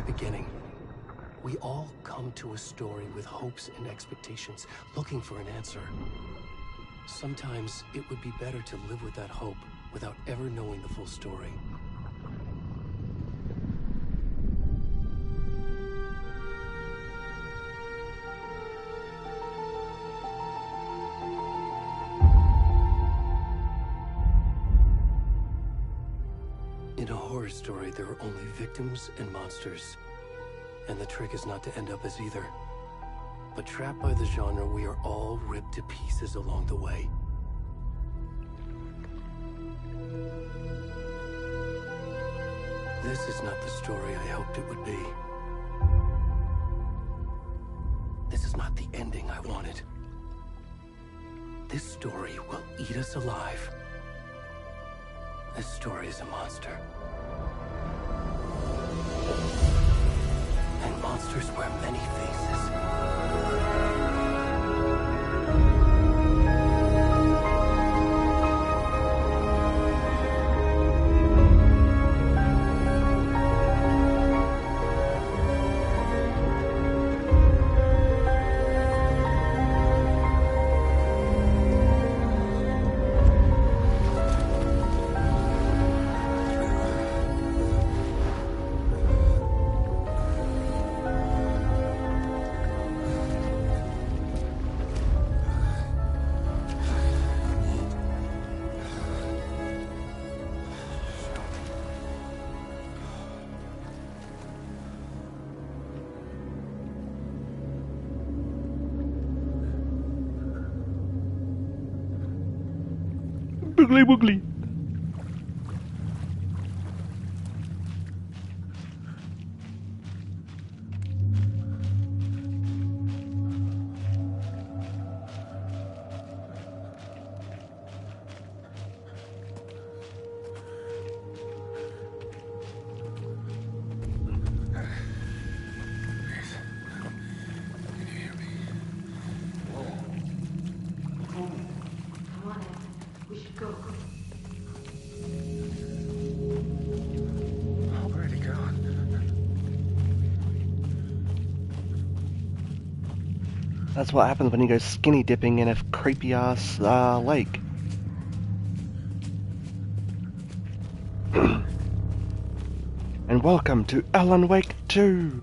the beginning. We all come to a story with hopes and expectations, looking for an answer. Sometimes it would be better to live with that hope without ever knowing the full story. In a horror story, there are only victims and monsters. And the trick is not to end up as either. But trapped by the genre, we are all ripped to pieces along the way. This is not the story I hoped it would be. This is not the ending I wanted. This story will eat us alive. This story is a monster. And monsters wear many faces. Boogly boogly. That's what happens when you go skinny dipping in a creepy ass lake. And welcome to Alan Wake 2!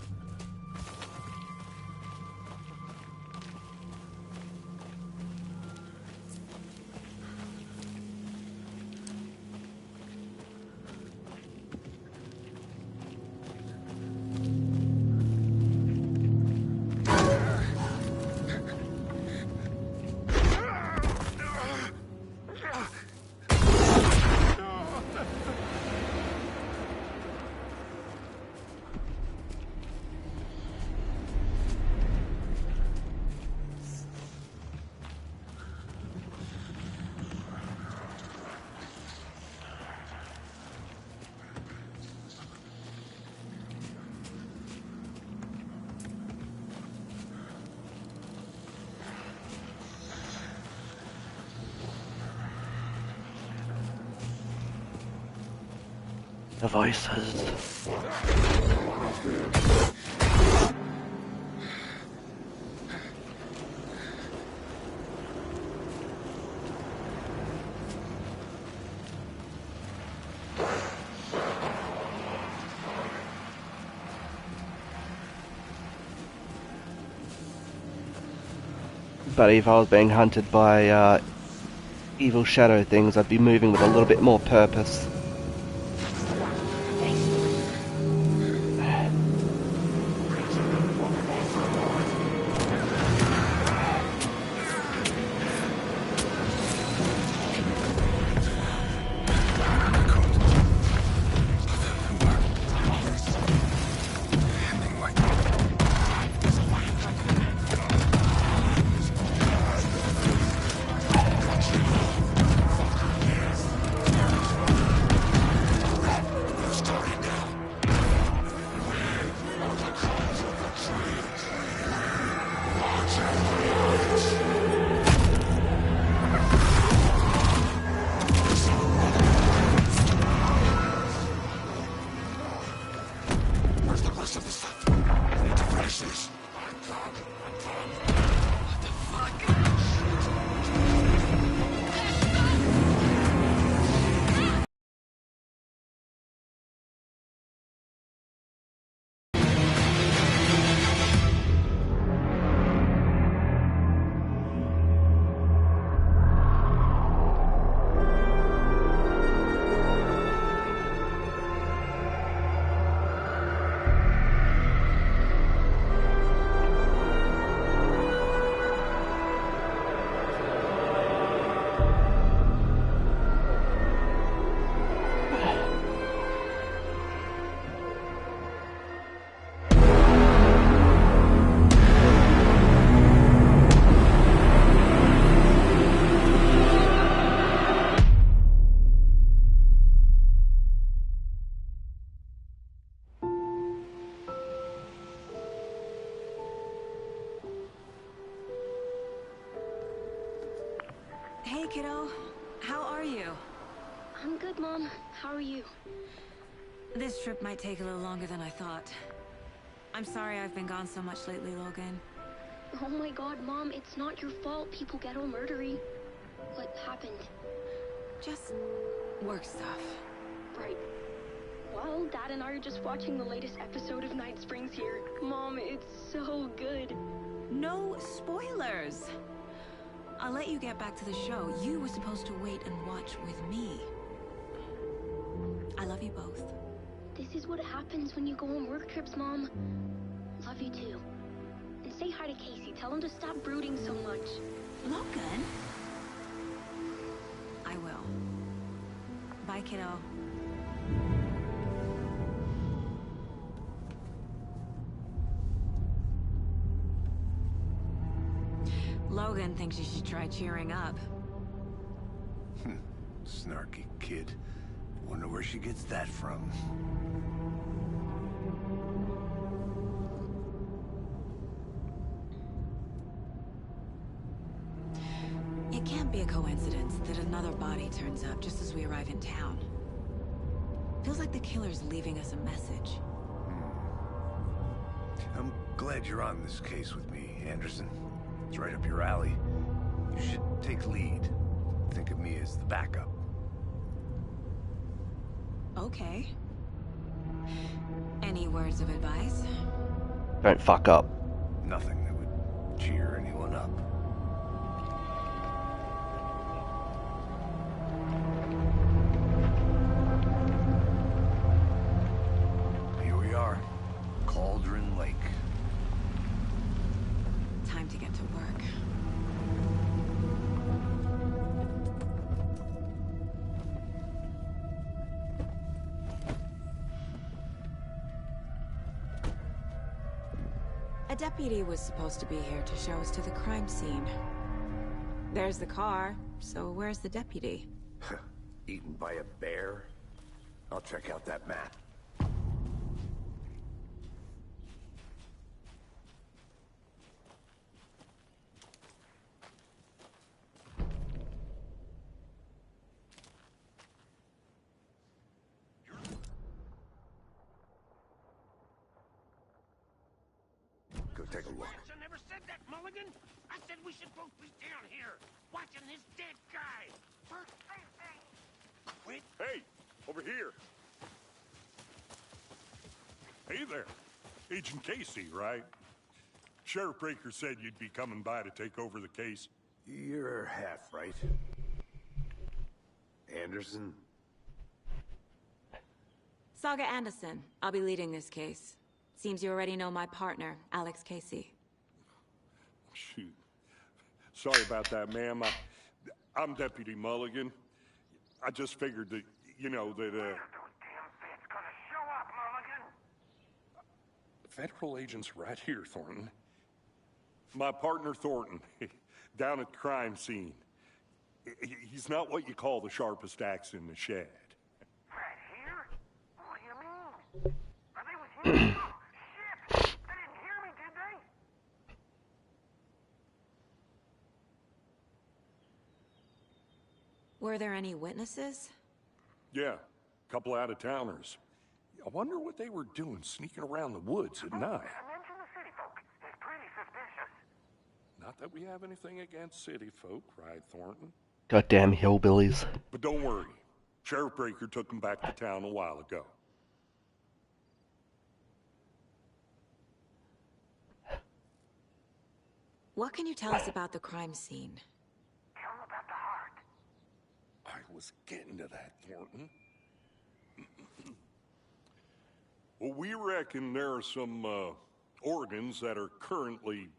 The voices. But if I was being hunted by evil shadow things, I'd be moving with a little bit more purpose. rest of the stuff. I need to finish this. What the fuck? Hey, kiddo. How are you? I'm good, Mom. How are you? This trip might take a little longer than I thought. I'm sorry I've been gone so much lately, Logan. Oh my god, Mom, it's not your fault people get all murdery. What happened? Just work stuff. Right. Well, Dad and I are just watching the latest episode of Night Springs here. Mom, it's so good. No spoilers! I'll let you get back to the show. You were supposed to wait and watch with me. I love you both. This is what happens when you go on work trips, Mom. Love you too. And say hi to Casey. Tell him to stop brooding so much. Logan? I will. Bye, kiddo. Logan thinks you should try cheering up. Snarky kid. Wonder where she gets that from. It can't be a coincidence that another body turns up just as we arrive in town. Feels like the killer's leaving us a message. I'm glad you're on this case with me, Anderson. It's right up your alley. You should take lead. Think of me as the backup. Okay. Any words of advice? Don't fuck up. Nothing that would cheer anyone up. Here we are. Cauldron Lake. Time to get to work. A deputy was supposed to be here to show us to the crime scene. There's the car, so where's the deputy? Eaten by a bear? I'll check out that map. Go take a look. I never said that, Mulligan. I said we should both be down here, watching this dead guy. Quit. Hey, over here. Hey there. Agent Casey, right? Sheriff Breaker said you'd be coming by to take over the case. You're half right. Anderson? Saga Anderson. I'll be leading this case. Seems you already know my partner, Alex Casey. Shoot. Sorry about that, ma'am. I'm Deputy Mulligan. I just figured that, you know, that, Federal agents right here, Thornton. My partner, Thornton, down at the crime scene. He's not what you call the sharpest axe in the shed. Right here? What do you mean? Are they with him? Oh, shit! They didn't hear me, did they? Were there any witnesses? Yeah, a couple out-of-towners. I wonder what they were doing sneaking around the woods at night. Mention the city folk. It's pretty suspicious. Not that we have anything against city folk, cried Thornton. Goddamn hillbillies. But don't worry. Sheriff Breaker took them back to town a while ago. What can you tell us about the crime scene? Tell them about the heart. I was getting to that, Thornton. Well, we reckon there are some organs that are currently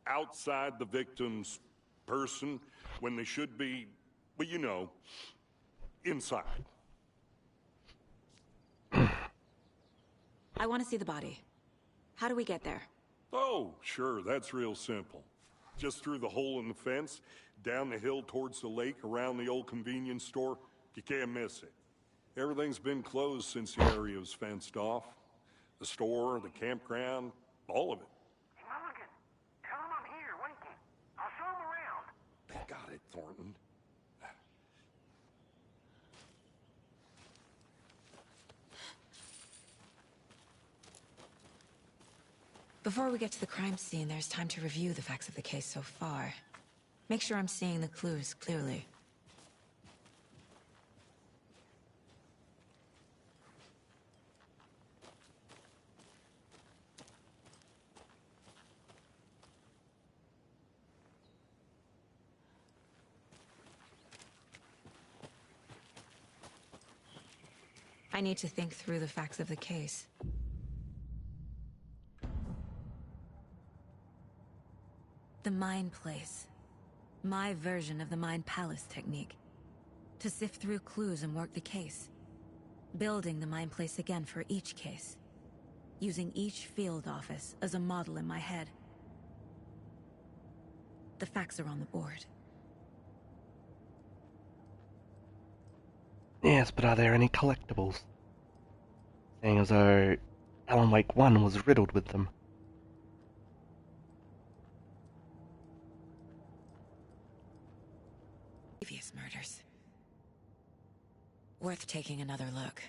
outside the victim's person when they should be, well, you know, inside. I want to see the body. How do we get there? Oh, sure, that's real simple. Just through the hole in the fence, down the hill towards the lake, around the old convenience store. You can't miss it. Everything's been closed since the area was fenced off. The store, the campground, all of it. Mulligan, tell them I'm here, waiting. I'll show them around. They got it, Thornton. Before we get to the crime scene, there's time to review the facts of the case so far. Make sure I'm seeing the clues clearly. I need to think through the facts of the case. The Mind Place. My version of the Mind Palace technique. To sift through clues and work the case. Building the Mind Place again for each case. Using each field office as a model in my head. The facts are on the board. Yes, but are there any collectibles? Seeing as though Alan Wake 1 was riddled with them. Previous murders. Worth taking another look.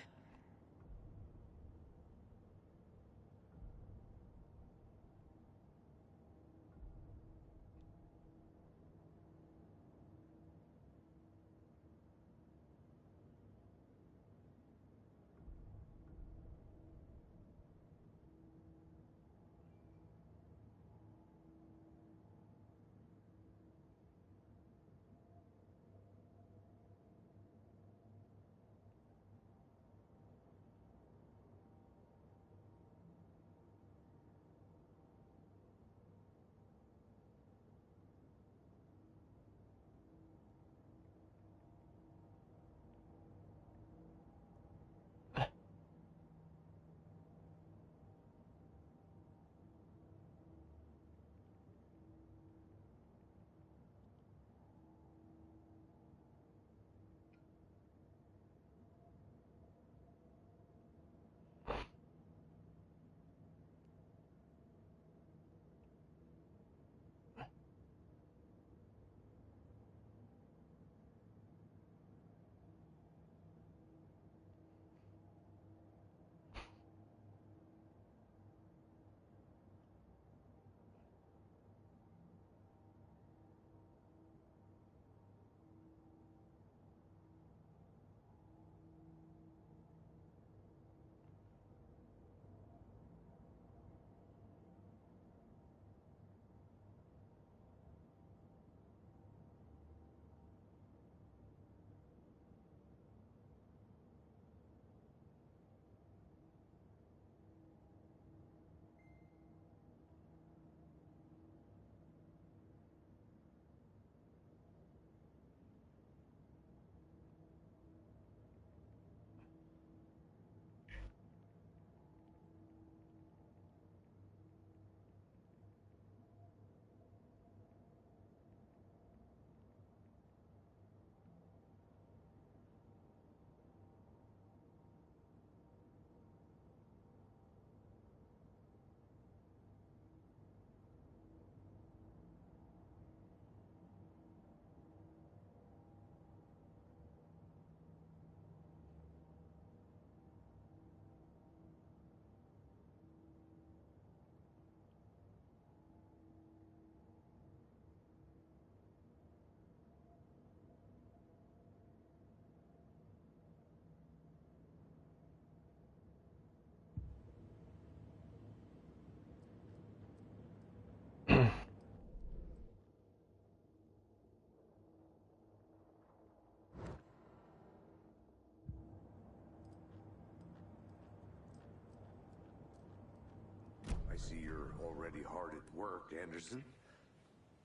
see you're already hard at work, Anderson.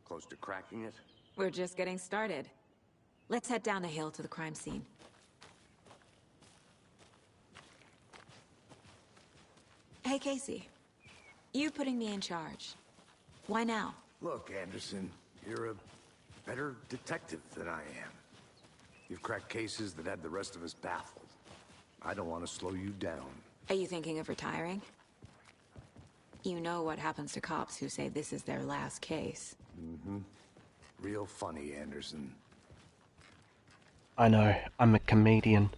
Close to cracking it? We're just getting started. Let's head down the hill to the crime scene. Hey, Casey. You putting me in charge. Why now? Look, Anderson, you're a better detective than I am. You've cracked cases that had the rest of us baffled. I don't want to slow you down. Are you thinking of retiring? You know what happens to cops who say this is their last case. Mm-hmm. Real funny, Anderson. I know, I'm a comedian.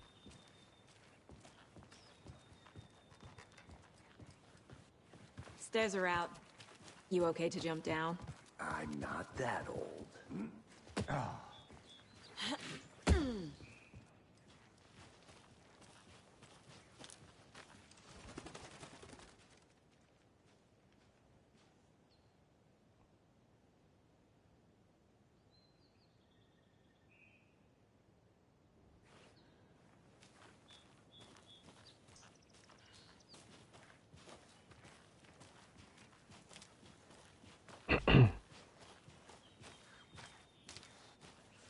Stairs are out. You okay to jump down? I'm not that old.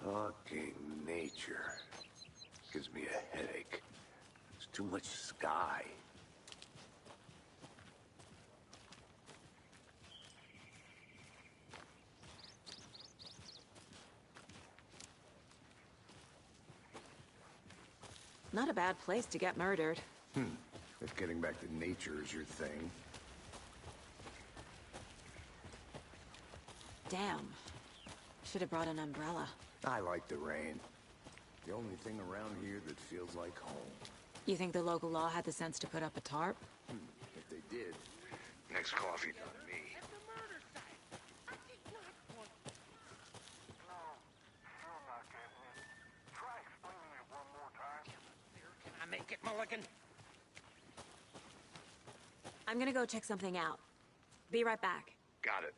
Fucking nature. Gives me a headache. There's too much sky. Not a bad place to get murdered. If getting back to nature is your thing. Damn. Should have brought an umbrella. I like the rain. The only thing around here that feels like home. You think the local law had the sense to put up a tarp? If they did, next coffee on me. Still not getting it. Try explaining it one more time. Can I make it, Mulligan? I'm gonna go check something out. Be right back. Got it.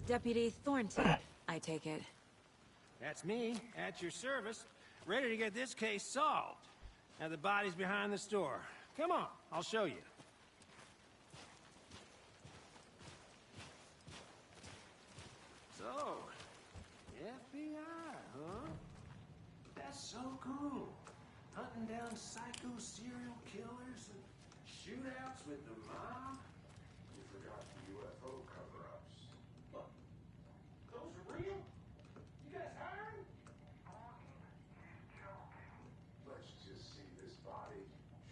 Deputy Thornton, I take it. That's me, at your service, ready to get this case solved. Now the body's behind the store. Come on, I'll show you. So, FBI, huh? That's so cool. Hunting down psycho serial killers and shootouts with the mob. You forgot the UFO cover-ups. What? Those are real? You guys hiring? Let's just see this body,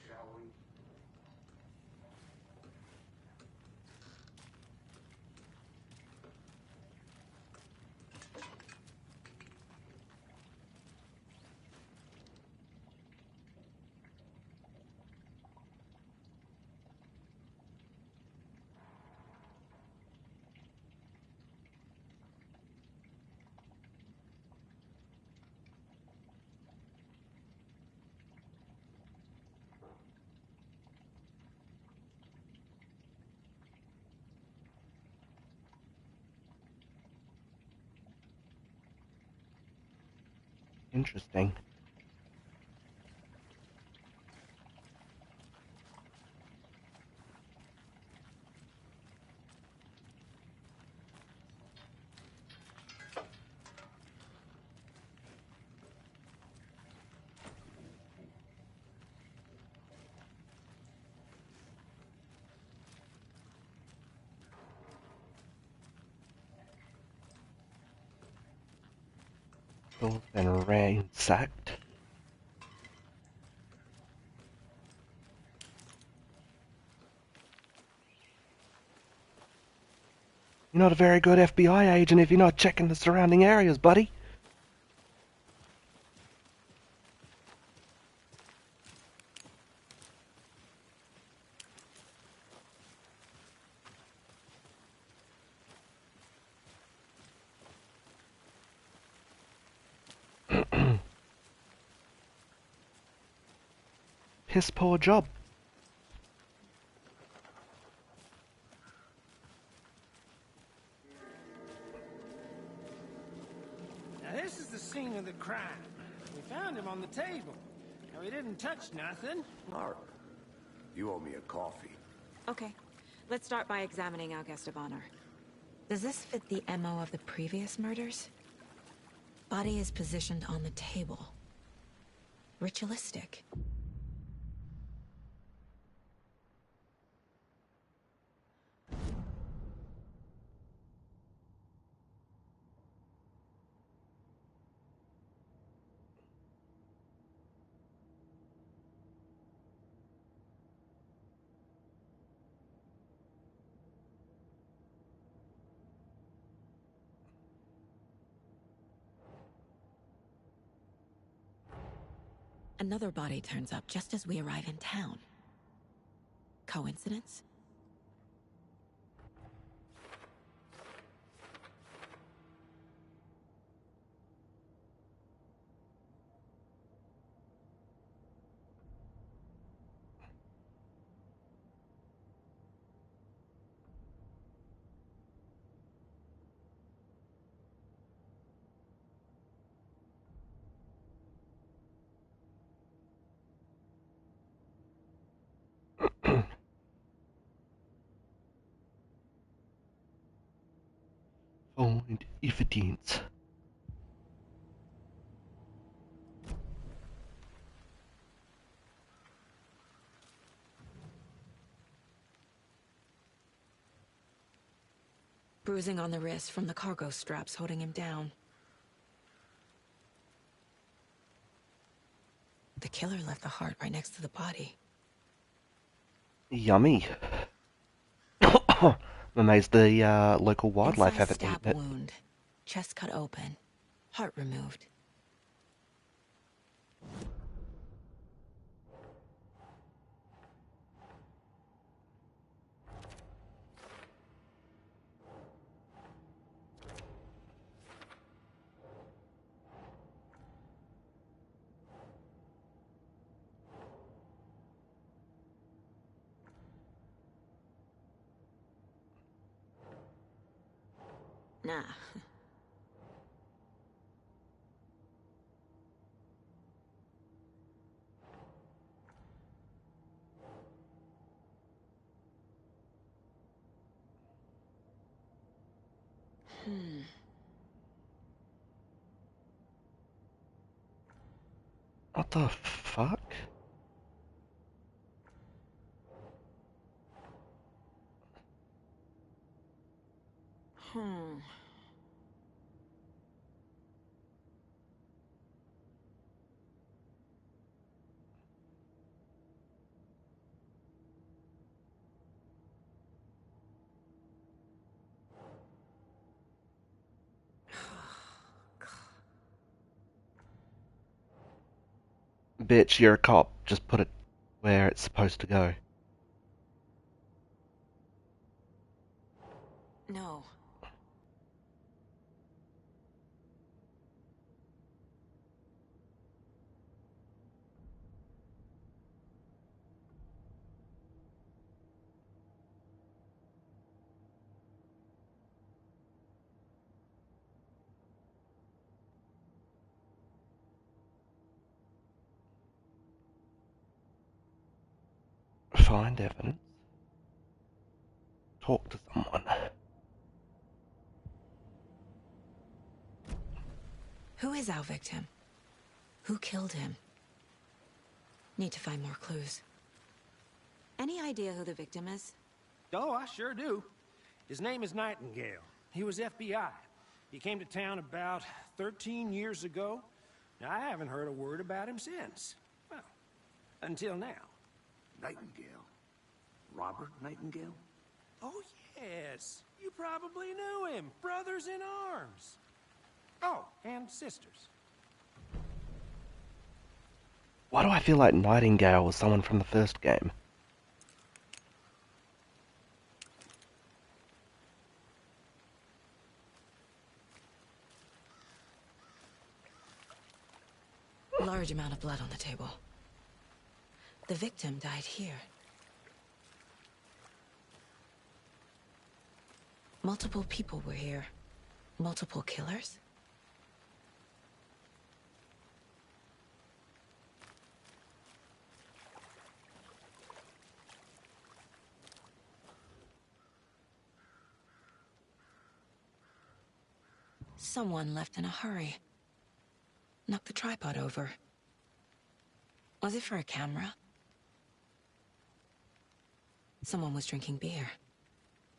shall we? Interesting. Been ransacked. You're not a very good FBI agent if you're not checking the surrounding areas, buddy. Piss poor job. Now this is the scene of the crime. We found him on the table. Now he didn't touch nothing. Mark, you owe me a coffee. Okay. Let's start by examining our guest of honor. Does this fit the MO of the previous murders? Body is positioned on the table. Ritualistic. Another body turns up just as we arrive in town. Coincidence? Find evidence. Bruising on the wrist from the cargo straps holding him down. The killer left the heart right next to the body. Yummy. I'm amazed the local wildlife Inside haven't stab eaten it. wound. Chest cut open. Heart removed. Nah. What the fuck? Bitch, you're a cop. Just put it where it's supposed to go. No. Find evidence. Talk to someone. Who is our victim? Who killed him? Need to find more clues. Any idea who the victim is? Oh, I sure do. His name is Nightingale. He was FBI. He came to town about 13 years ago. Now, I haven't heard a word about him since. Well, until now. Nightingale? Robert Nightingale? Oh, yes. You probably knew him. Brothers in arms. Oh, and sisters. Why do I feel like Nightingale was someone from the first game? Large amount of blood on the table. The victim died here. Multiple people were here. Multiple killers? Someone left in a hurry. Knocked the tripod over. Was it for a camera? Someone was drinking beer.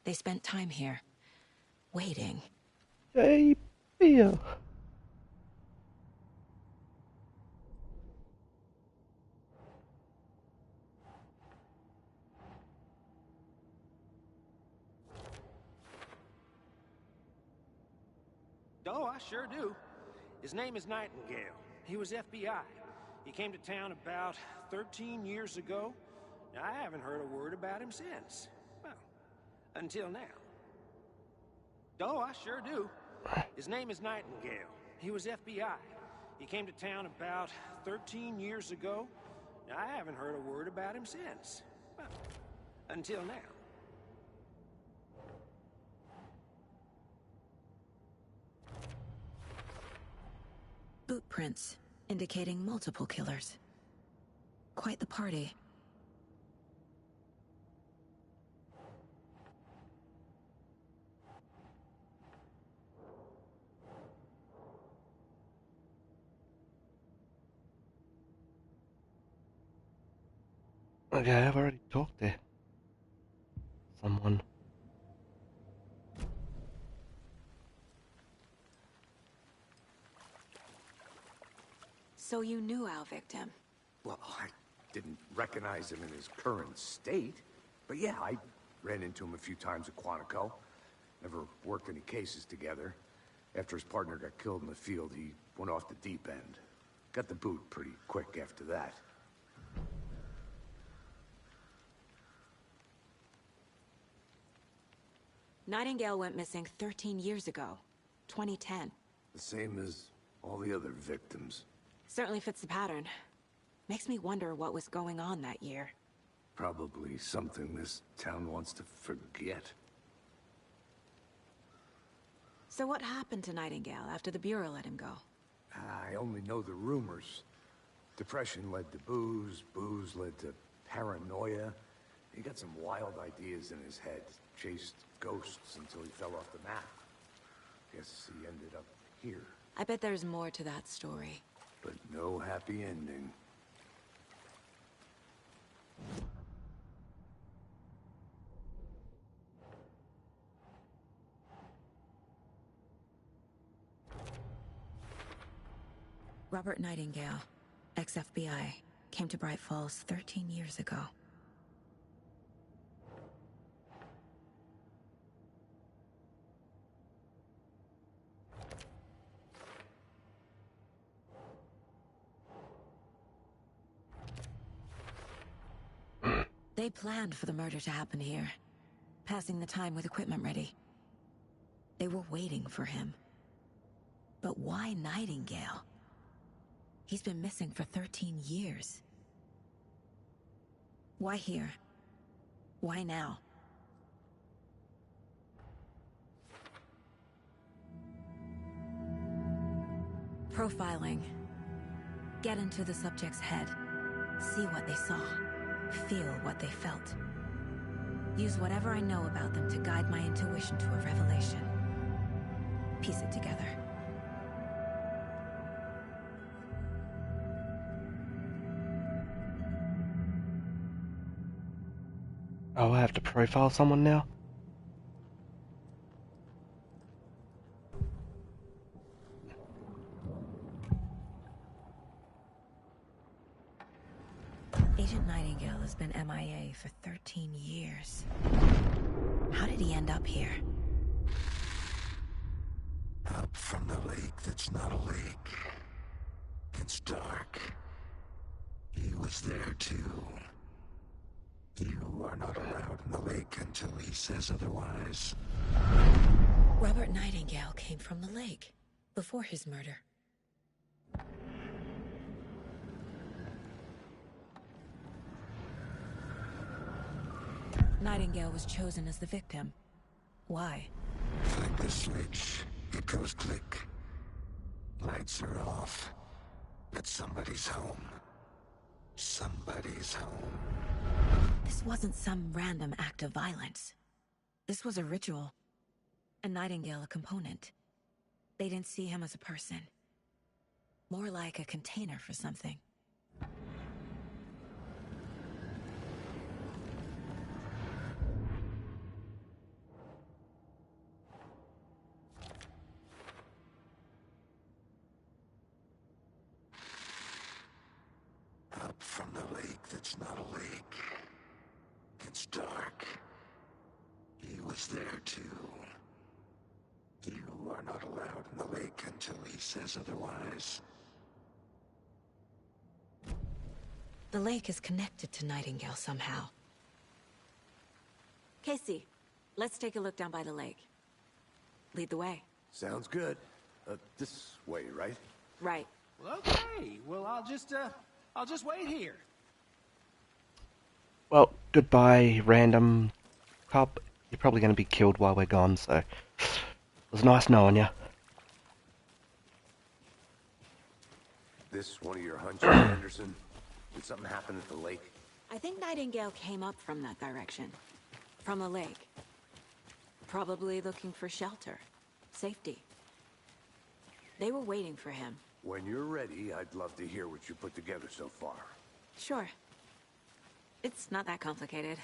They spent time here, waiting. Hey, beer. Oh, I sure do. His name is Nightingale. He was FBI. He came to town about 13 years ago. Now, I haven't heard a word about him since. Well, until now. Oh, I sure do. His name is Nightingale. He was FBI. He came to town about 13 years ago. Now, I haven't heard a word about him since. Well, until now. Boot prints, indicating multiple killers. Quite the party. Okay, I've already talked to someone. So you knew our victim? Well, I didn't recognize him in his current state. But yeah, I ran into him a few times at Quantico. Never worked any cases together. After his partner got killed in the field, he went off the deep end. Got the boot pretty quick after that. Nightingale went missing 13 years ago. 2010. The same as all the other victims. Certainly fits the pattern. Makes me wonder what was going on that year. Probably something this town wants to forget. So what happened to Nightingale after the Bureau let him go? I only know the rumors. Depression led to booze, booze led to paranoia. He got some wild ideas in his head. Chased ghosts until he fell off the map. Guess he ended up here. I bet there's more to that story. But no happy ending. Robert Nightingale, ex-FBI, came to Bright Falls 13 years ago. They planned for the murder to happen here, passing the time with equipment ready. They were waiting for him. But why Nightingale? He's been missing for 13 years. Why here? Why now? Profiling. Get into the subject's head. See what they saw. Feel what they felt. Use whatever I know about them to guide my intuition to a revelation. Piece it together. Oh, I have to profile someone now? Agent Nightingale has been MIA for 13 years. How did he end up here? Up from the lake that's not a lake. It's dark. He was there too. You are not allowed in the lake until he says otherwise. Robert Nightingale came from the lake, before his murder. Nightingale was chosen as the victim. Why? Flick the switch, it goes click. Lights are off. But somebody's home. Somebody's home. This wasn't some random act of violence. This was a ritual. And Nightingale a component. They didn't see him as a person. More like a container for something. Up from the lake that's not a lake. It's dark. He was there too. You are not allowed in the lake until he says otherwise. The lake is connected to Nightingale somehow. Casey, let's take a look down by the lake. Lead the way. Sounds good. This way, right? Right. Well, okay. Well, I'll just wait here. Well, goodbye, random cop. You're probably going to be killed while we're gone, so it was nice knowing you. This one of your hunches, Anderson? Did something happen at the lake? I think Nightingale came up from that direction. From the lake. Probably looking for shelter. Safety. They were waiting for him. When you're ready, I'd love to hear what you put together so far. Sure. It's not that complicated.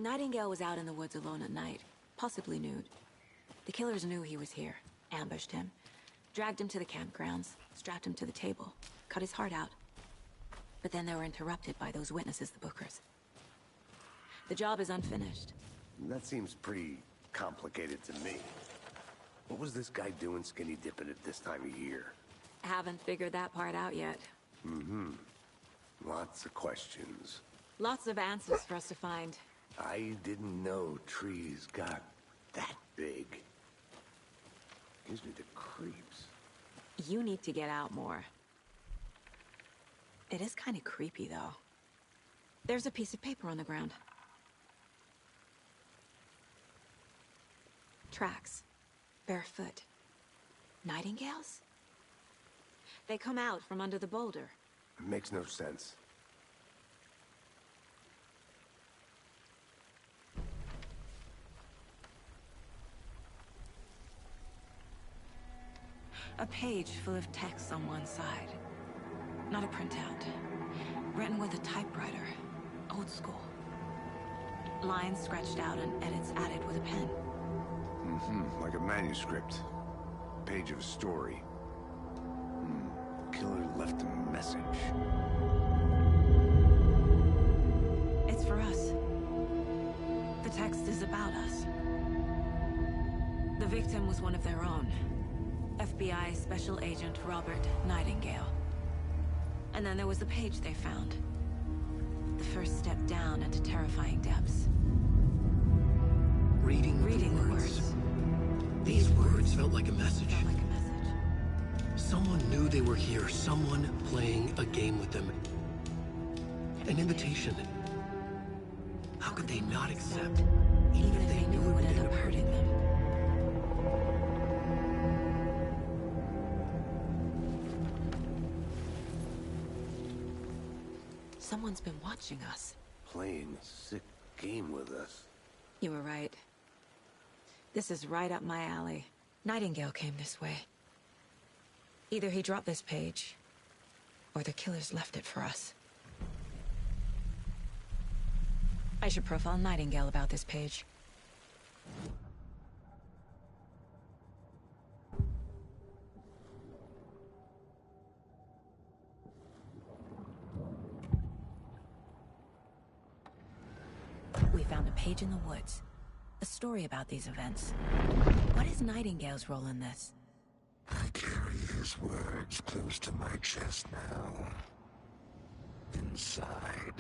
Nightingale was out in the woods alone at night, possibly nude. The killers knew he was here, ambushed him, dragged him to the campgrounds, strapped him to the table, cut his heart out. But then they were interrupted by those witnesses, the Bookers. The job is unfinished. That seems pretty complicated to me. What was this guy doing skinny dipping at this time of year? Haven't figured that part out yet. Mm-hmm. Lots of questions. Lots of answers for us to find. I didn't know trees got that big. Gives me the creeps. You need to get out more. It is kind of creepy, though. There's a piece of paper on the ground. Tracks. Barefoot. Nightingales? They come out from under the boulder. It makes no sense. A page full of text on one side. Not a printout. Written with a typewriter. Old school. Lines scratched out and edits added with a pen. Mm-hmm. Like a manuscript. Page of a story. Killer left a message. It's for us. The text is about us. The victim was one of their own. FBI Special Agent Robert Nightingale. And then there was the page they found. The first step down into terrifying depths. Reading the words. These words felt like a message. Someone knew they were here. Someone playing a game with them. An invitation. How could they not accept, even if they knew it would end up hurting them? Someone's been watching us. Playing a sick game with us. You were right. This is right up my alley. Nightingale came this way. Either he dropped this page, or the killers left it for us. I should profile Nightingale about this page. We found a page in the woods. A story about these events. What is Nightingale's role in this? I carry his words close to my chest now. Inside,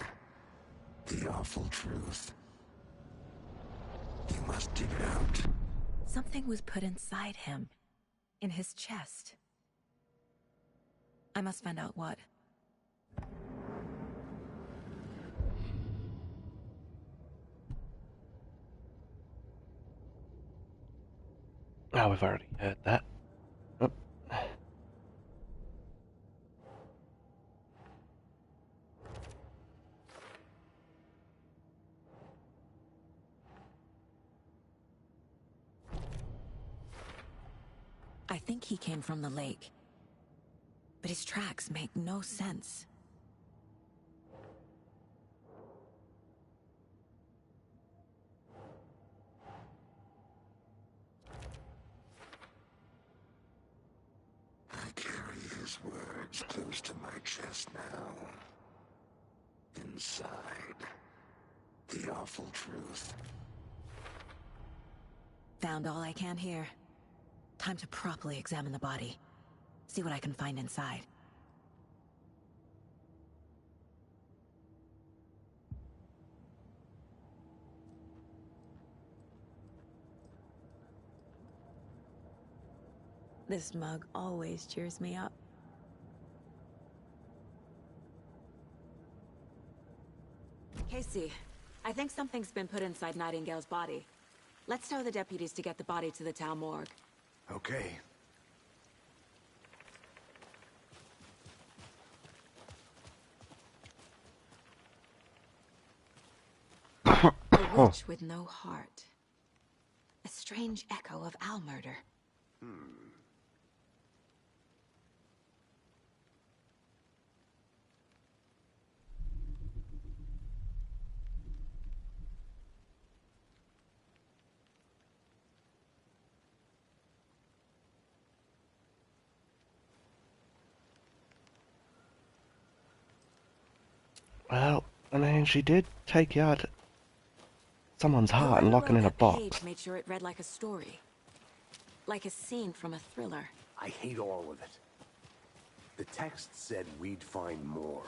the awful truth. You must dig it out. Something was put inside him. In his chest. I must find out what. Oh, we've already heard that. Oh. I think he came from the lake. But his tracks make no sense. I carry his words close to my chest now. Inside, the awful truth. Found all I can here. Time to properly examine the body. See what I can find inside. This mug always cheers me up. Casey, I think something's been put inside Nightingale's body. Let's tell the deputies to get the body to the town morgue. Okay. A witch with no heart. A strange echo of Al murder. Well, I mean, she did take out someone's heart and lock it in a box. Page made sure it read like a story. Like a scene from a thriller. I hate all of it. The text said we'd find more.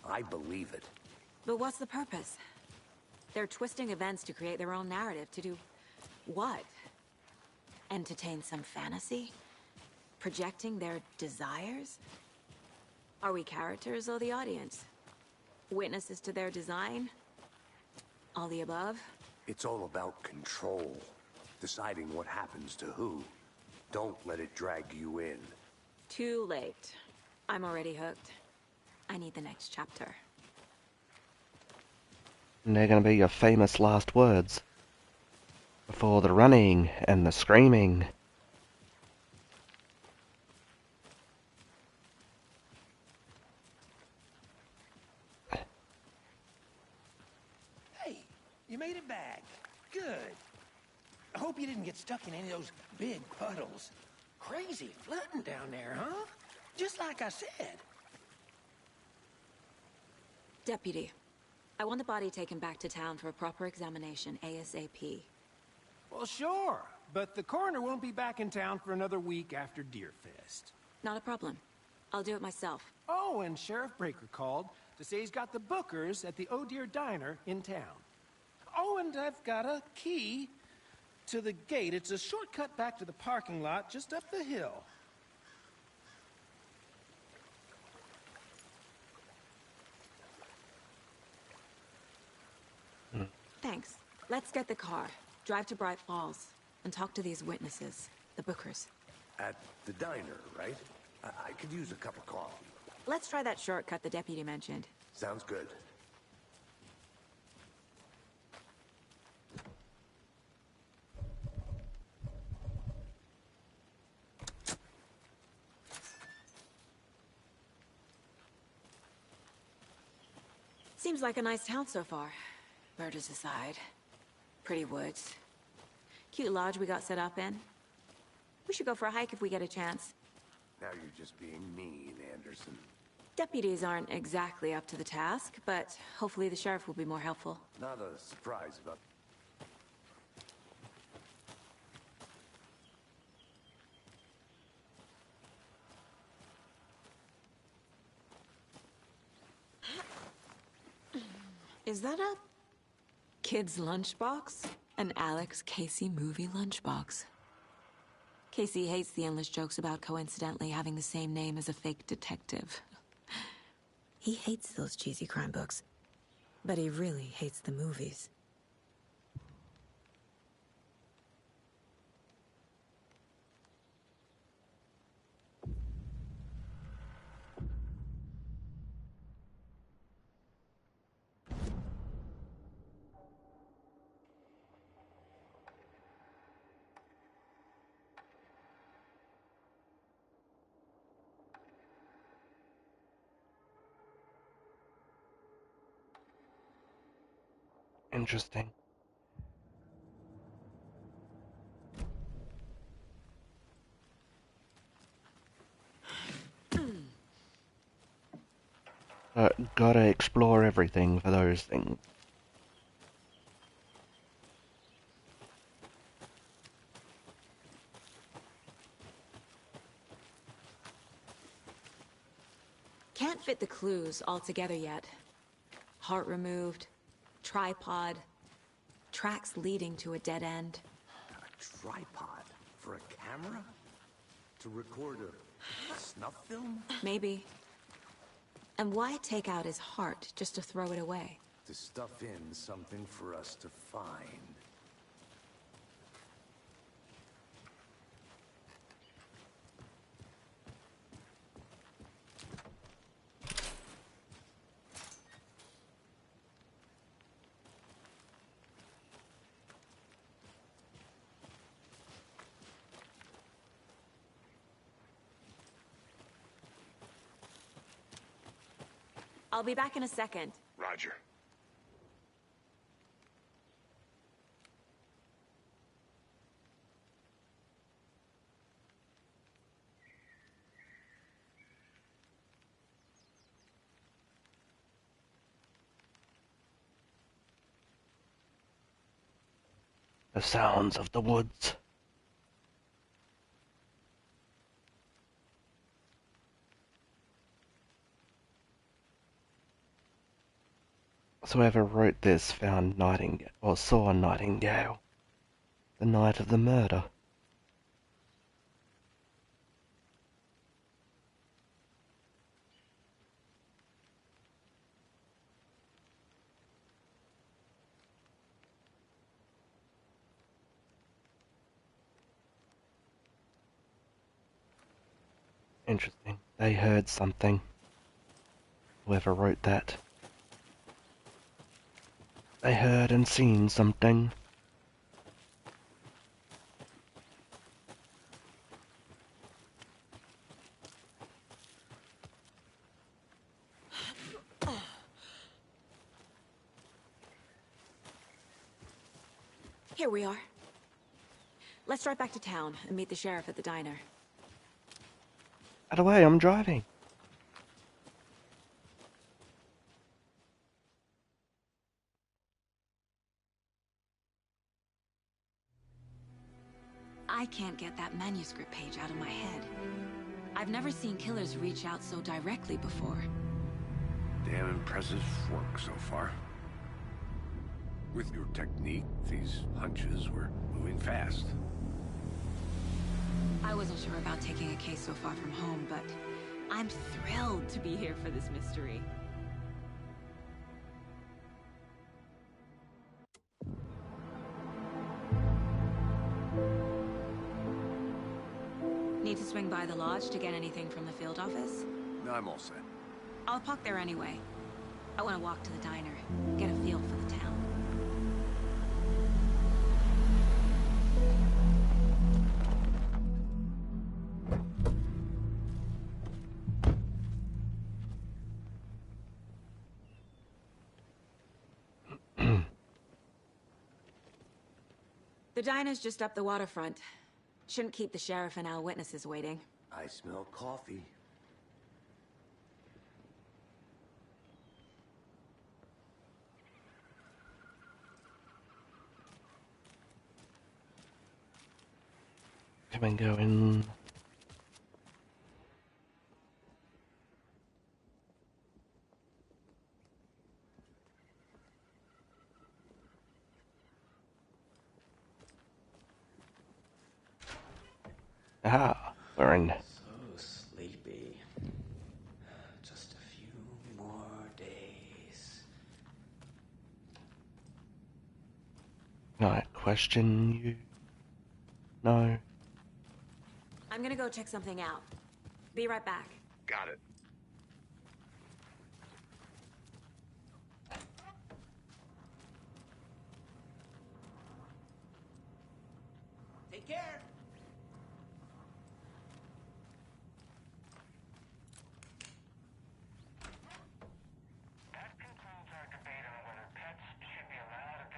I believe it. But what's the purpose? They're twisting events to create their own narrative. To do what? Entertain some fantasy? Projecting their desires? Are we characters or the audience? Witnesses to their design? All the above? It's all about control. Deciding what happens to who. Don't let it drag you in. Too late. I'm already hooked. I need the next chapter. And they're going to be your famous last words. Before the running and the screaming. Hey, you made it back. Good. I hope you didn't get stuck in any of those big puddles. Crazy flooding down there, huh? Just like I said. Deputy, I want the body taken back to town for a proper examination ASAP. Well, sure. But the coroner won't be back in town for another week after Deerfest. Not a problem. I'll do it myself. Oh, and Sheriff Breaker called to say he's got the Bookers at the Oh Deer Diner in town. Oh, and I've got a key to the gate. It's a shortcut back to the parking lot just up the hill. Thanks. Let's get the car, drive to Bright Falls, and talk to these witnesses, the Bookers. At the diner, right? I could use a cup of coffee. Let's try that shortcut the deputy mentioned. Sounds good. Seems like a nice town so far. Murders aside. Pretty woods. Cute lodge we got set up in. We should go for a hike if we get a chance. Now you're just being mean, Anderson. Deputies aren't exactly up to the task, but hopefully the sheriff will be more helpful. Not a surprise about... Is that a kid's lunchbox? An Alex Casey movie lunchbox. Casey hates the endless jokes about coincidentally having the same name as a fake detective. He hates those cheesy crime books, but he really hates the movies. Interesting. Gotta explore everything for those things. Can't fit the clues all together yet. Heart removed, tripod, tracks leading to a dead end. A tripod? For a camera? To record a snuff film? Maybe. And why take out his heart just to throw it away? To stuff in something for us to find. I'll be back in a second. Roger. The sounds of the woods. So whoever wrote this found Nightingale, or saw Nightingale, the night of the murder. Interesting. They heard something. Whoever wrote that. They heard and seen something. Here we are. Let's drive back to town and meet the sheriff at the diner. Out of the way, I'm driving. I can't get that manuscript page out of my head. I've never seen killers reach out so directly before. Damn impressive work so far. With your technique, these hunches were moving fast. I wasn't sure about taking a case so far from home, but I'm thrilled to be here for this mystery. Need to swing by the lodge to get anything from the field office? No, I'm all set. I'll park there anyway. I want to walk to the diner, get a feel for the town. The diner's just up the waterfront. Shouldn't keep the sheriff and our witnesses waiting. I smell coffee. Come and go in. Aha, we're in. So sleepy. Just a few more days. Can I question you? No. I'm gonna go check something out. Be right back. Got it. Take care. That concludes our debate on whether pets should be allowed at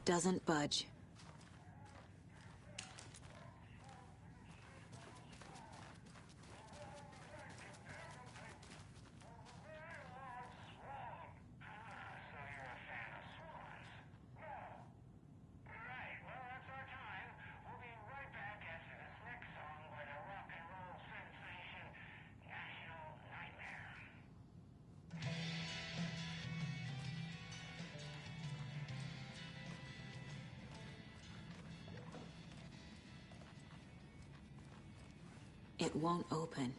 doesn't budge. It won't open.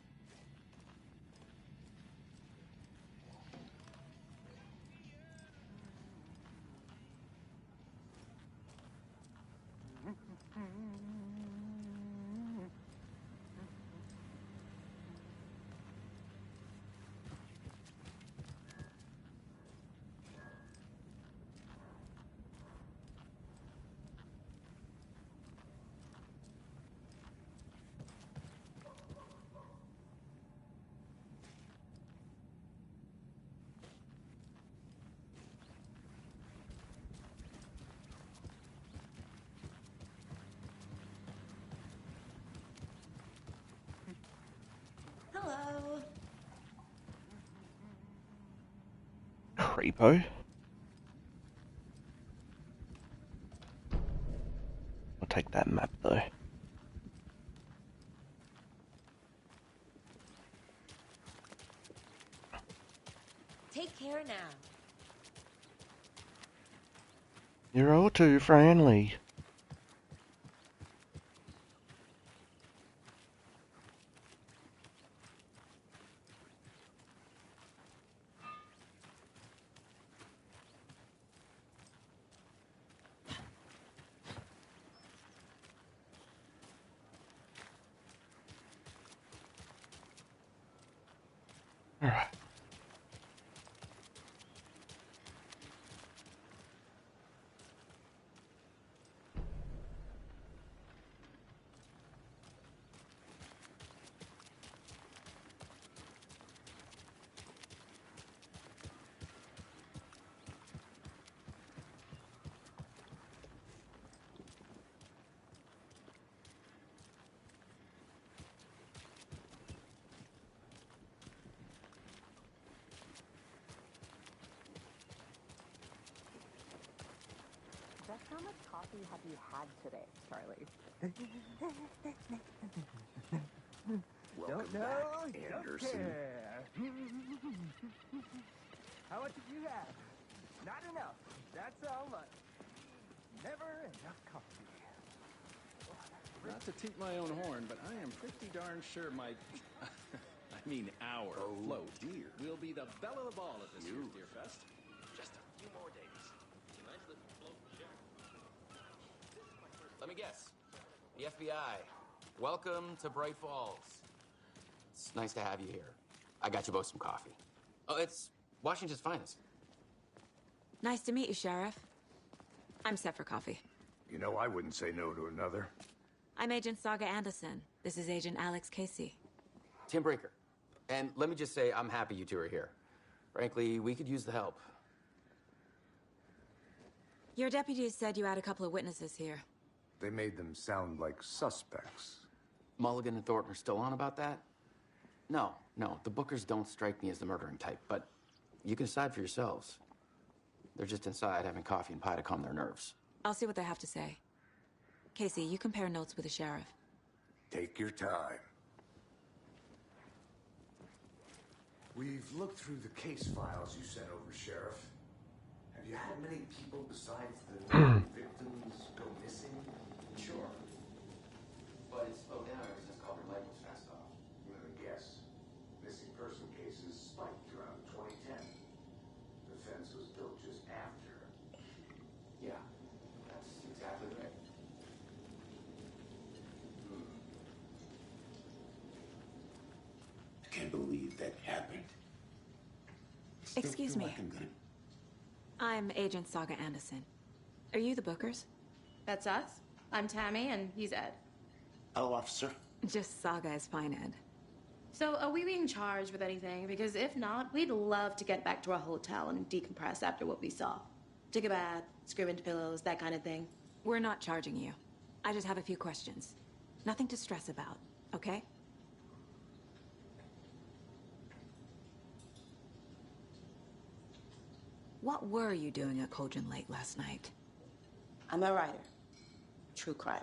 Hello. Creepo. I'll take that map though. Take care now. You're all too friendly. Alright. Just how much coffee have you had today, Charlie? Welcome Don't know, back, don't Anderson. care. How much did you have? Not enough. That's how much. Never enough coffee. Not to toot my own horn, but I am pretty darn sure my... I mean our float dear. will be the belle of the ball at this year's Deer Fest. Just a few more days. Let me guess. The FBI. Welcome to Bright Falls. It's nice to have you here. I got you both some coffee. Oh, it's Washington's finest. Nice to meet you, Sheriff. I'm set for coffee. You know, I wouldn't say no to another. I'm Agent Saga Anderson. This is Agent Alex Casey. Tim Brinker. And let me just say, I'm happy you two are here. Frankly, we could use the help. Your deputies said you had a couple of witnesses here. They made them sound like suspects. Mulligan and Thornton are still on about that? No, the Bookers don't strike me as the murdering type, but you can decide for yourselves. They're just inside having coffee and pie to calm their nerves. I'll see what they have to say. Casey, you compare notes with the sheriff. Take your time. We've looked through the case files you sent over, Sheriff. Have you had many people besides the victims go missing? Sure. But it's slowed down ever since Calder Lake was passed off. Let me guess. Missing person cases spiked around 2010. The fence was built just after. Yeah, that's exactly right. I can't believe that happened. Still Excuse feel me. like I'm gonna... I'm Agent Saga Anderson. Are you the Bookers? That's us. I'm Tammy, and he's Ed. Hello, officer. Just Saga is fine, Ed. So, are we being charged with anything? Because if not, we'd love to get back to our hotel and decompress after what we saw. Take a bath, scream into pillows, that kind of thing. We're not charging you. I just have a few questions. Nothing to stress about, okay? What were you doing at Cauldron Lake last night? I'm a writer. True crime.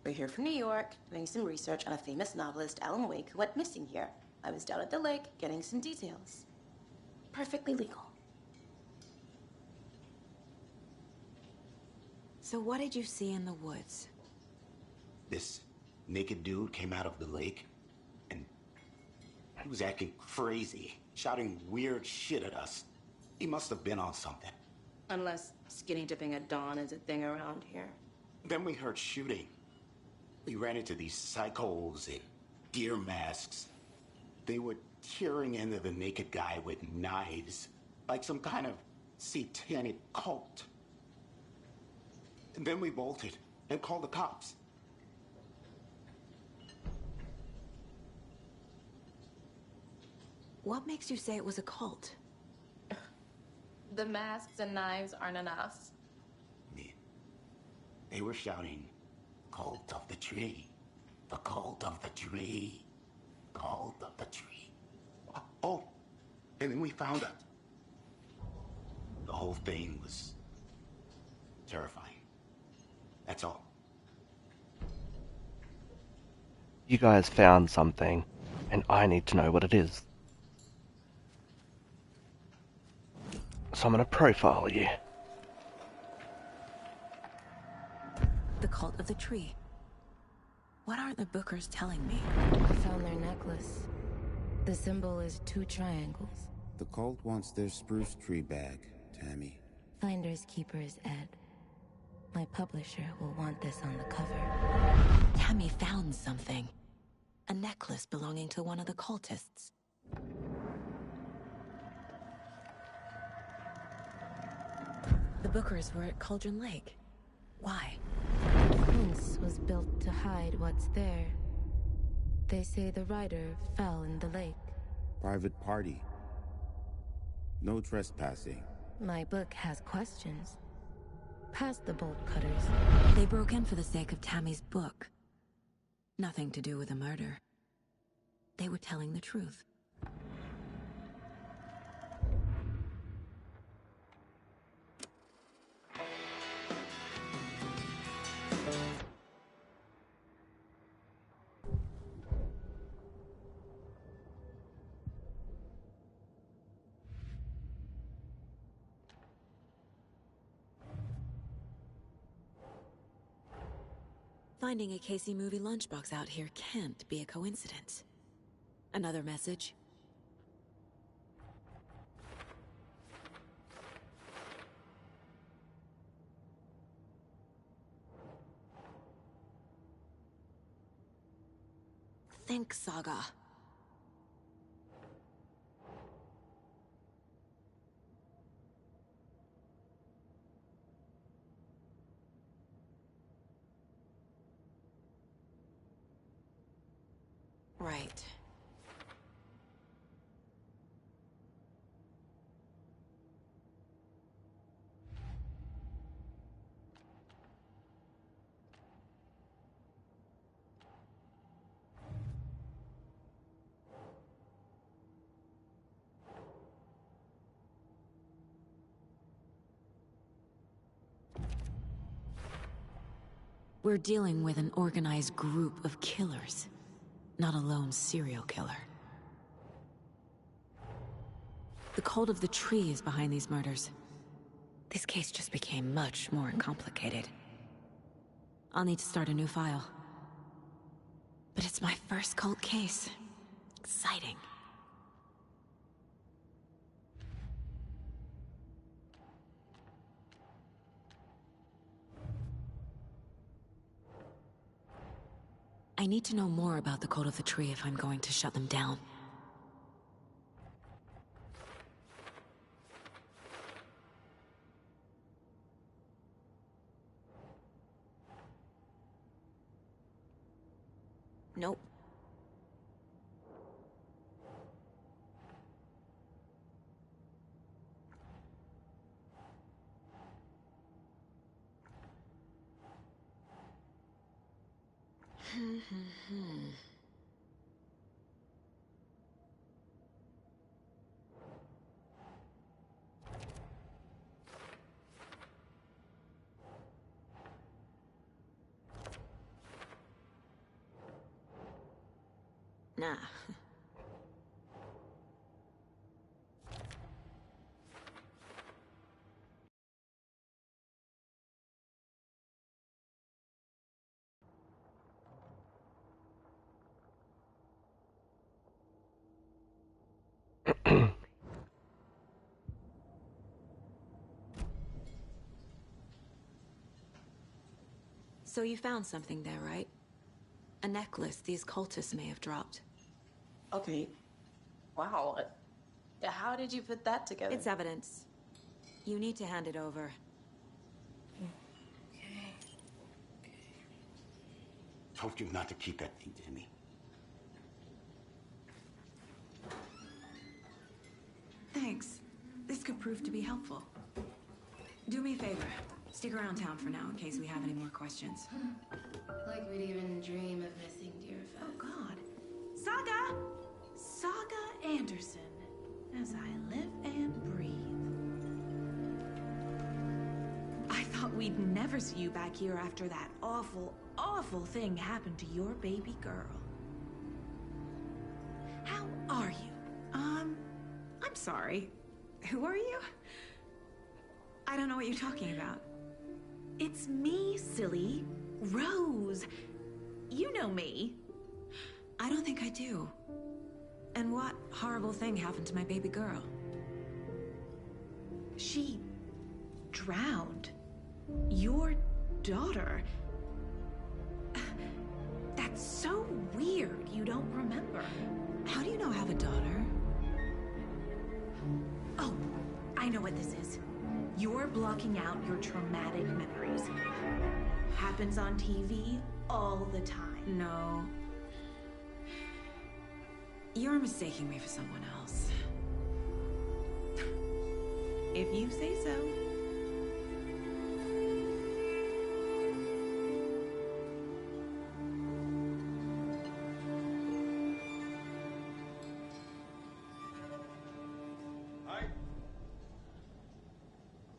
We're here from New York, doing some research on a famous novelist, Alan Wake, who went missing here. I was down at the lake, getting some details. Perfectly legal. So what did you see in the woods? This naked dude came out of the lake, and he was acting crazy, shouting weird shit at us. He must have been on something. Unless skinny dipping at dawn is a thing around here. Then we heard shooting. We ran into these psychos in deer masks. They were tearing into the naked guy with knives, like some kind of satanic cult. And then we bolted and called the cops. What makes you say it was a cult? The masks and knives aren't enough. They were shouting, "Cult of the tree, the cult of the tree, cult of the tree." Oh, and then we found it. The whole thing was terrifying. That's all. You guys found something, and I need to know what it is. So I'm gonna profile you. The cult of the tree. What aren't the Bookers telling me? I found their necklace. The symbol is 2 triangles. The cult wants their spruce tree back, Tammy. Finders keepers, Ed. My publisher will want this on the cover. Tammy found something. A necklace belonging to one of the cultists. The Bookers were at Cauldron Lake. Why? The fence was built to hide what's there. They say the rider fell in the lake. Private party. No trespassing. My book has questions. Past the bolt cutters. They broke in for the sake of Tammy's book. Nothing to do with a murder. They were telling the truth. Finding a Casey movie lunchbox out here can't be a coincidence. Another message? Think, Saga. Right. We're dealing with an organized group of killers, not a lone serial killer. The cult of the tree is behind these murders. This case just became much more complicated. I'll need to start a new file. But it's my first cult case. Exciting. I need to know more about the cult of the tree if I'm going to shut them down. Nope. Nah. So you found something there, right? A necklace these cultists may have dropped. Okay. Wow. How did you put that together? It's evidence. You need to hand it over. Told you not to keep that thing to me. Thanks. This could prove to be helpful. Do me a favor. Stick around town for now in case we have any more questions. Like we'd even dream of missing Deerfest. Oh, God. Saga! Saga Anderson. As I live and breathe. I thought we'd never see you back here after that awful, awful thing happened to your baby girl. How are you? I'm sorry. Who are you? I don't know what you're talking about. It's me, silly. Rose. You know me. I don't think I do. And what horrible thing happened to my baby girl? She drowned. Your daughter. That's so weird you don't remember. How do you know I have a daughter? Oh, I know what this is. You're blocking out your traumatic memories. Happens on TV all the time. No. You're mistaking me for someone else. If you say so.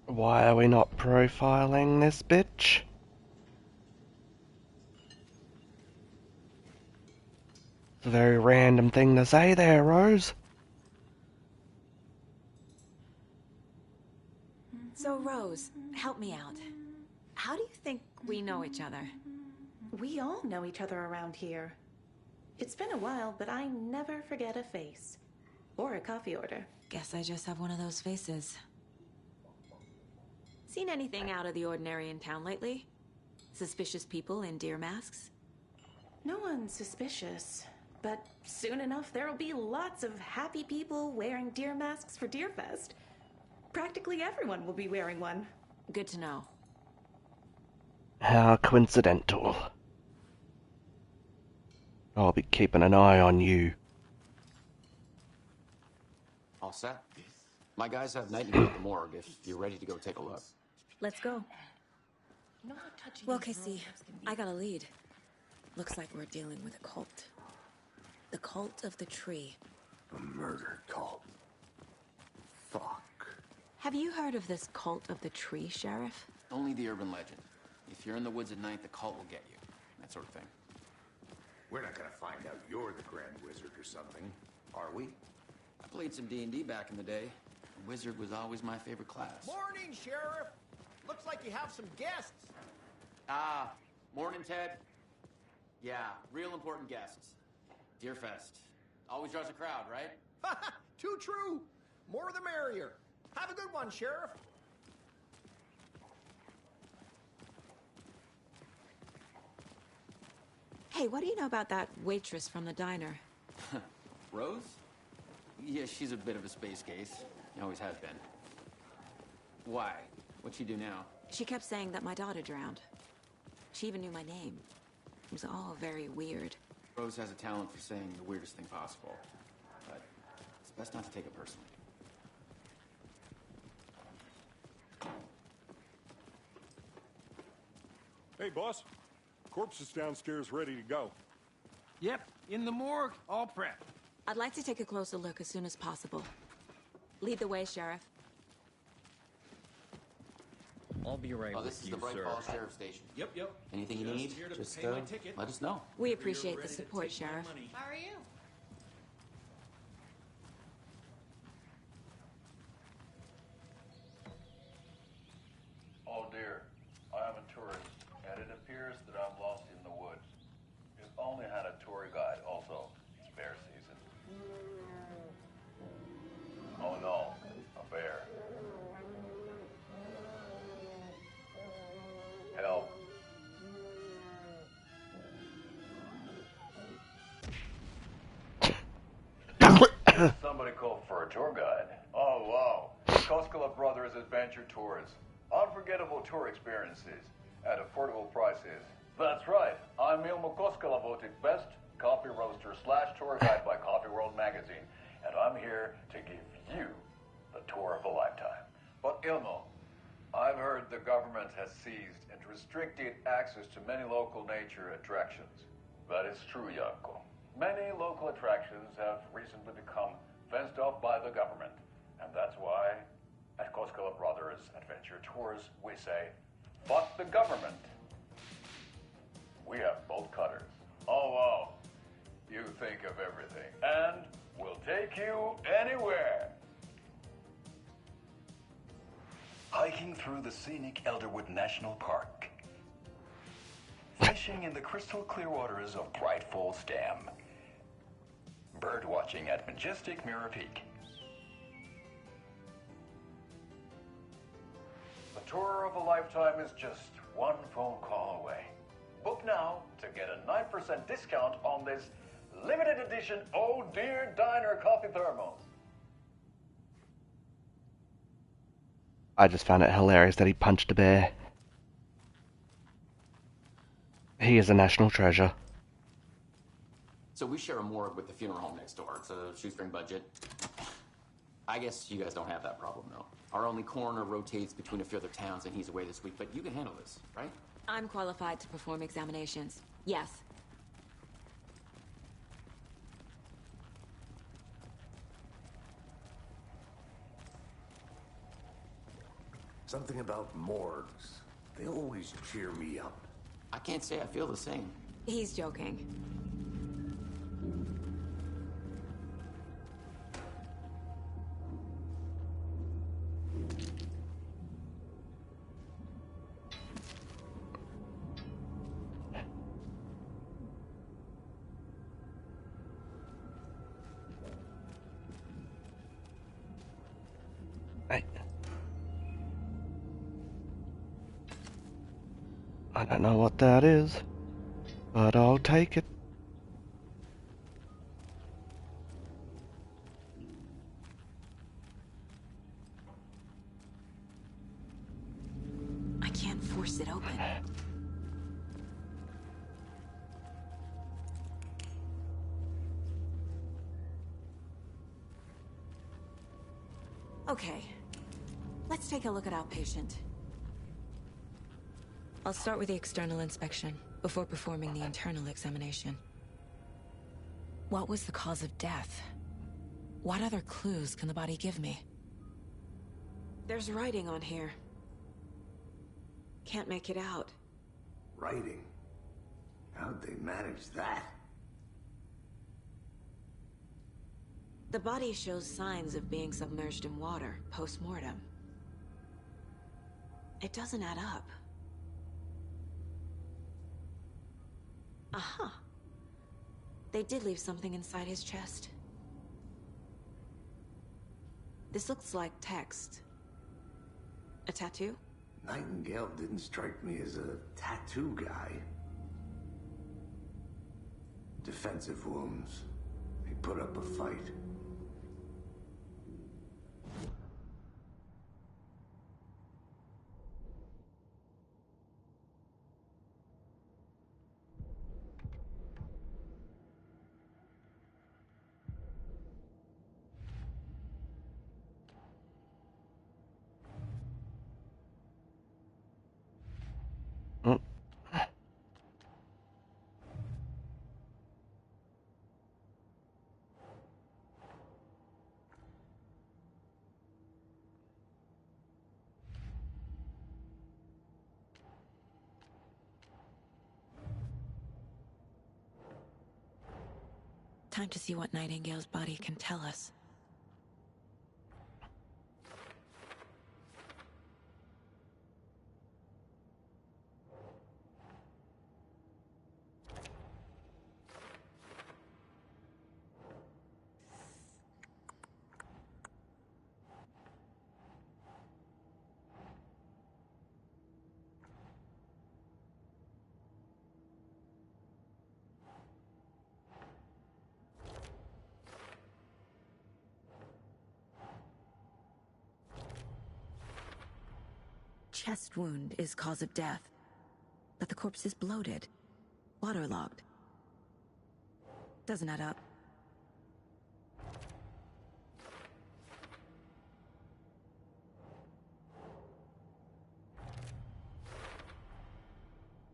Why are we not profiling this bitch? It's a very random thing to say there, Rose. So, Rose, help me out. How do you think we know each other? We all know each other around here. It's been a while, but I never forget a face. Or a coffee order. Guess I just have one of those faces. Seen anything out of the ordinary in town lately? Suspicious people in deer masks? No one's suspicious. But soon enough, there'll be lots of happy people wearing deer masks for Deerfest. Practically everyone will be wearing one. Good to know. How coincidental. I'll be keeping an eye on you. All set? My guys have Nightingale at the morgue if you're ready to go take a look. Let's go. Well, Casey, I got a lead. Looks like we're dealing with a cult. The Cult of the Tree. A murder cult. Fuck. Have you heard of this Cult of the Tree, Sheriff? Only the urban legend. If you're in the woods at night, the cult will get you. That sort of thing. We're not gonna find out you're the Grand Wizard or something, are we? I played some D&D back in the day. Wizard was always my favorite class. Morning, Sheriff. Looks like you have some guests. Ah, morning, Ted. Yeah, real important guests. Deerfest. Always draws a crowd, right? Too true. More the merrier. Have a good one, Sheriff. Hey, what do you know about that waitress from the diner? Rose? Yeah, she's a bit of a space case. Always has been. Why? What'd she do now? She kept saying that my daughter drowned. She even knew my name. It was all very weird. Rose has a talent for saying the weirdest thing possible. But it's best not to take it personally. Hey, boss. Corpse is downstairs ready to go. Yep, in the morgue, all prepped. I'd like to take a closer look as soon as possible. Lead the way, Sheriff. I'll be right Oh, with this is you, the Bright sir. Falls Sheriff Station. Yep. Anything you Just need, here to just pay my ticket. let us know. We appreciate the support, Sheriff. How are you? Oh dear, I am a tourist, and it appears that I'm lost in the woods. If only had a tour guide also. It's bear season. Oh no, a bear. Help. Somebody called for a tour guide. Oh wow, Koskela Brothers Adventure Tours. Unforgettable tour experiences at affordable prices. That's right. I'm Ilmo Koskela, voted best coffee roaster / tour guide by Coffee World magazine, and I'm here to give you the tour of a lifetime. But Ilmo, I've heard the government has seized and restricted access to many local nature attractions. That is true, Janko. Many local attractions have recently become fenced off by the government, and that's why at Koskela Brothers Adventure Tours, we say, fuck the government. We have bolt cutters. Oh, wow. You think of everything. And we'll take you anywhere. Hiking through the scenic Elderwood National Park. Fishing in the crystal clear waters of Bright Falls Dam. Bird watching at majestic Mirror Peak. The tour of a lifetime is just one phone call away. Book now to get a 9% discount on this limited edition Oh Dear Diner coffee thermos. I just found it hilarious that he punched a bear. He is a national treasure. So we share a morgue with the funeral home next door. It's a shoestring budget. I guess you guys don't have that problem, though. Our only coroner rotates between a few other towns, and he's away this week, but you can handle this, right? I'm qualified to perform examinations. Yes. Something about morgues. They always cheer me up. I can't say I feel the same. He's joking. I don't know what that is, but I'll take it. I can't force it open. Okay, let's take a look at our patient. I'll start with the external inspection before performing the internal examination. What was the cause of death? What other clues can the body give me? There's writing on here. Can't make it out. Writing? How'd they manage that? The body shows signs of being submerged in water post-mortem. It doesn't add up. Aha. They did leave something inside his chest. This looks like text. A tattoo? Nightingale didn't strike me as a tattoo guy. Defensive wounds. He put up a fight. Time to see what Nightingale's body can tell us. Chest wound is cause of death, but the corpse is bloated, waterlogged. Doesn't add up.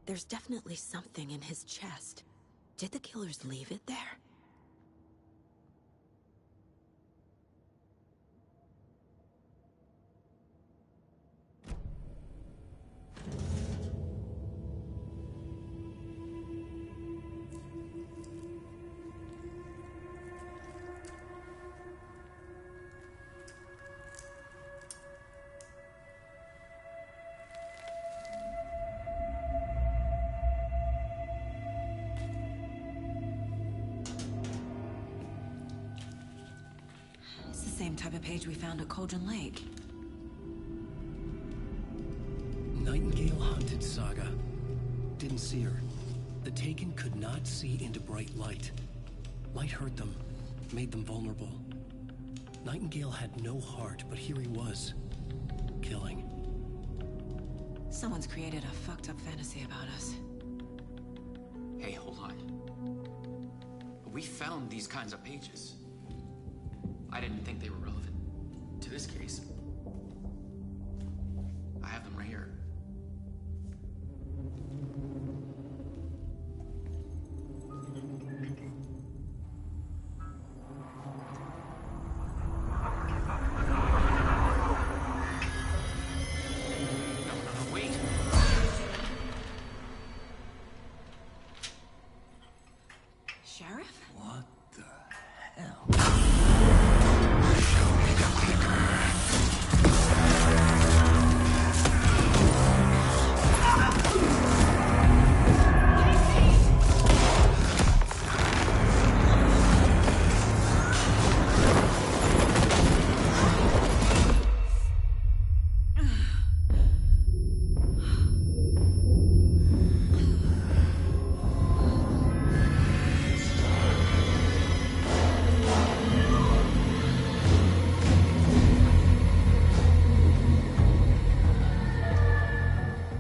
There's definitely something in his chest. Did the killers leave it there? Same type of page we found at Cauldron Lake. Nightingale hunted Saga. Didn't see her. The Taken could not see into bright light. Light hurt them, made them vulnerable. Nightingale had no heart, but here he was, killing. Someone's created a fucked up fantasy about us. Hey, hold on. We found these kinds of pages. I didn't think they were relevant to this case. I have them right here. No, wait. Sheriff? What the hell?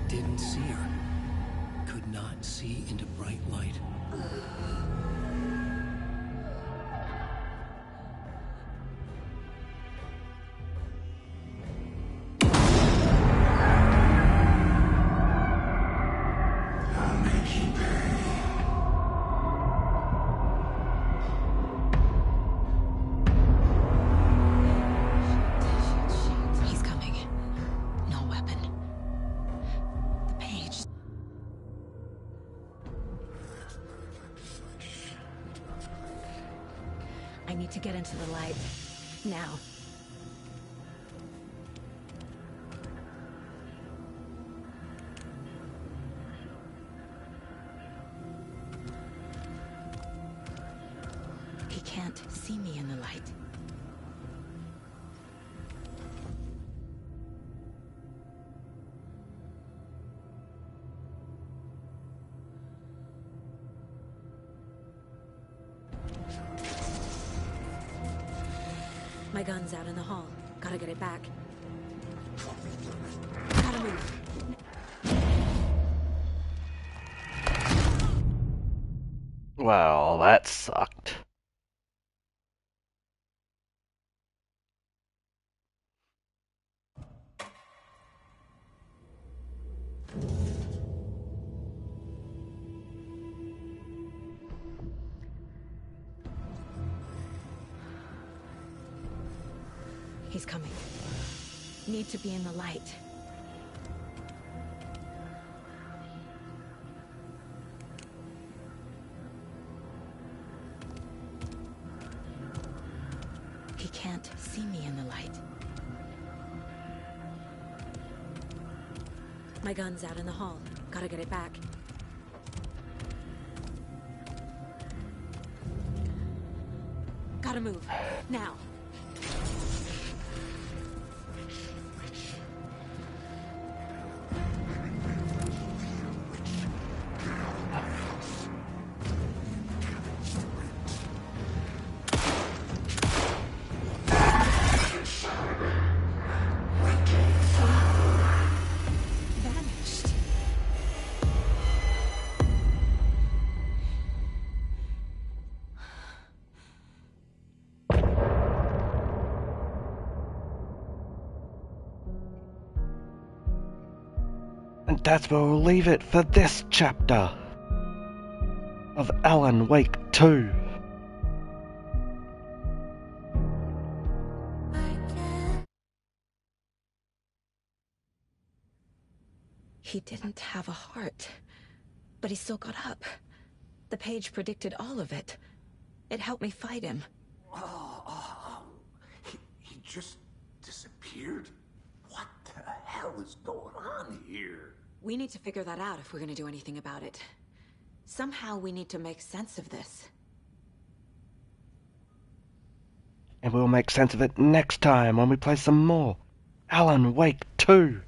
Didn't see her. Could not see into bright light. I'll make you pay. He's coming. No weapon. The page. I need to get into the light. Now. He can't see me in the light. My gun's out in the hall. Gotta get it back. Gotta move. Well, that sucked. He's coming. Need to be in the light. My gun's out in the hall. Gotta get it back. Gotta move. Now. And that's where we'll leave it for this chapter of Alan Wake 2. He didn't have a heart, but he still got up. The page predicted all of it. It helped me fight him. He just disappeared? What the hell is going on here? We need to figure that out if we're gonna do anything about it. Somehow we need to make sense of this. And we'll make sense of it next time when we play some more Alan Wake 2.